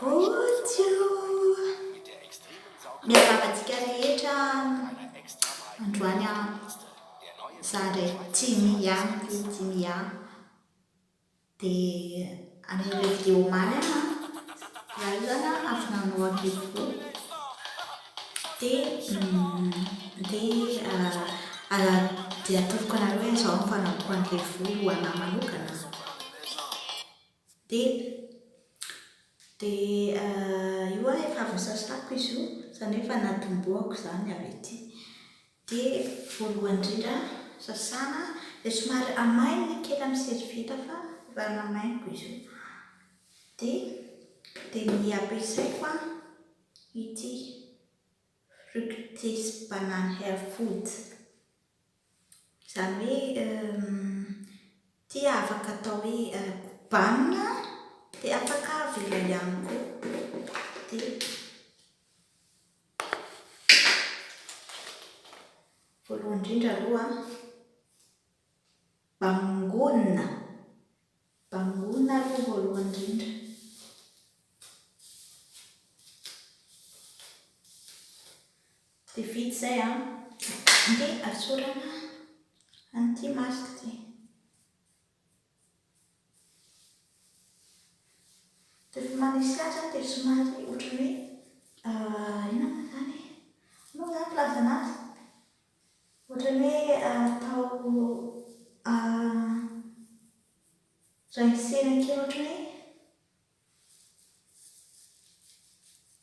Ojo! Miaravatsika rehetra androany za indray tsy miahy dia an'ilay vidéo omaly raha io zany avy nanao an'ilay volo dia atoloko anareo hoe izao ny fanamboako an'ilay volo ho anahy manokana. Dia io efa avy nosasako izy io, izany hoe efa natomboako izany avy ety. Dia voalohany indrindra sasana dia somary amainina kely amin'ny servieta fa efa namainiko izy io. Dia ny ampiasaiko ity Fructis Banana Hair Food. Izany hoe ity afaka atao hoe kobanina dia afaka avela ihany koa. Dia voalohany indrindra aloha bangonina aloha voalohany indrindra. Dia vita izay dia asorana an'ity masaka ity. Dia manisy azy dia somary ohatran'ny hoe inona moa izany? Moa izany filazana azy? Ohatran'ny hoe atao raisina kely ohatran'ny hoe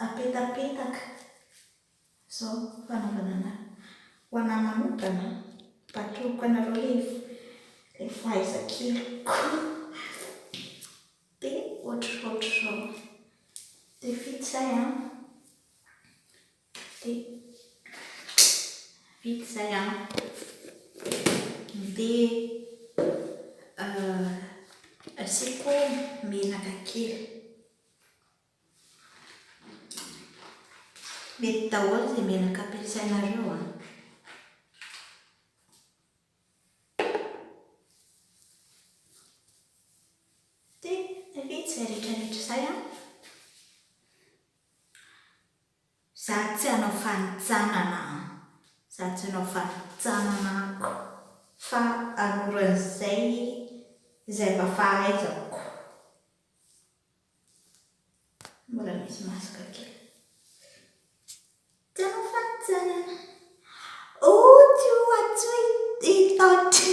apetapetaka. Izao fanaovana anazy. Ho anahy manokana mba atoroko anareo ilay fahaizan-keliko. Dia ohatr'izao. Dia vita izay dia asiako menaka kely. Mety daholo izay menaka ampiasainareo. Dia vita izay rehetrarehetra izay za tsy hanao fanintsanana. Fa anoran'izay izay mba fahaizako. Mbola misy masaka kely. Tsy hanao fanintsanana. Atsoy itaotry.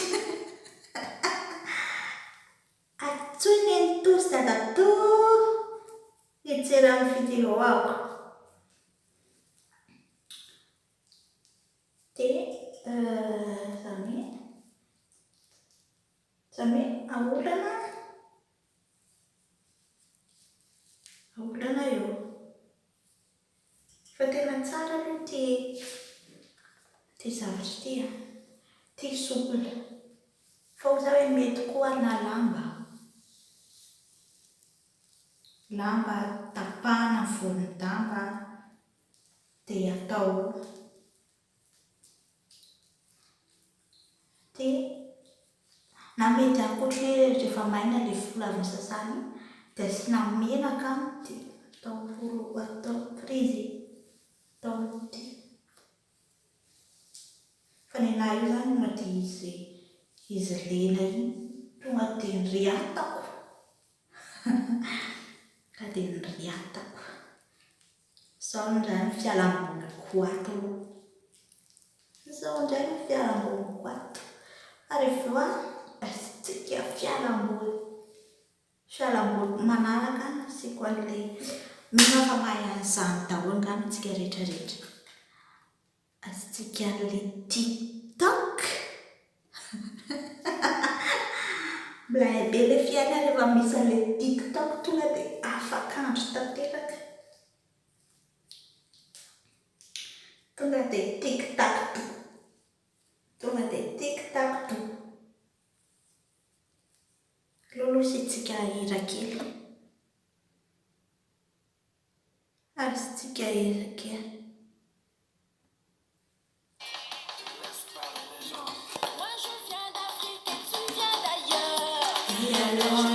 Atsoy nenitoa sy dadatoa hijery amin'ny vidéo ako. Dia izany hoe ahorana eo. Fa tena tsara aloha ity zavatra ity ity sopina. Fa hoy hoe mety koa na lamba tapahana volon-damba dia atao. Dia na mety ankoatra hoe rehefa maina ilay volo avy nosasana dia asiana menaka dia atao frizy. Fa ny anahy io izany tonga dia izy lena iny tonga dia niriatako. Izao indray ny fialamboliko ato. Ary eo asitsika fialamboly manaraka asiko an'ilay mino fa mahay an'izany daholo angamba antsika rehetrarehetra. Asitsika an'ilay TikTok. Mbola be ilay fiaina rehefa misy an'ilay TikTok tonga dia afaka andro tanteraka. Tonga dia TikTok. Lolositsika hira kely. Arisitsika hira kely. Et alors?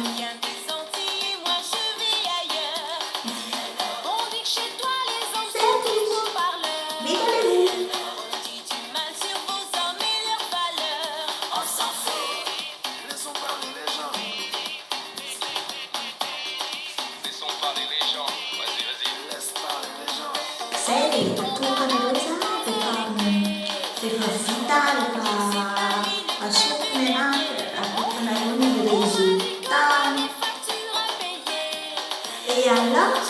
tany fa asopony apokana eo ny résultat et alors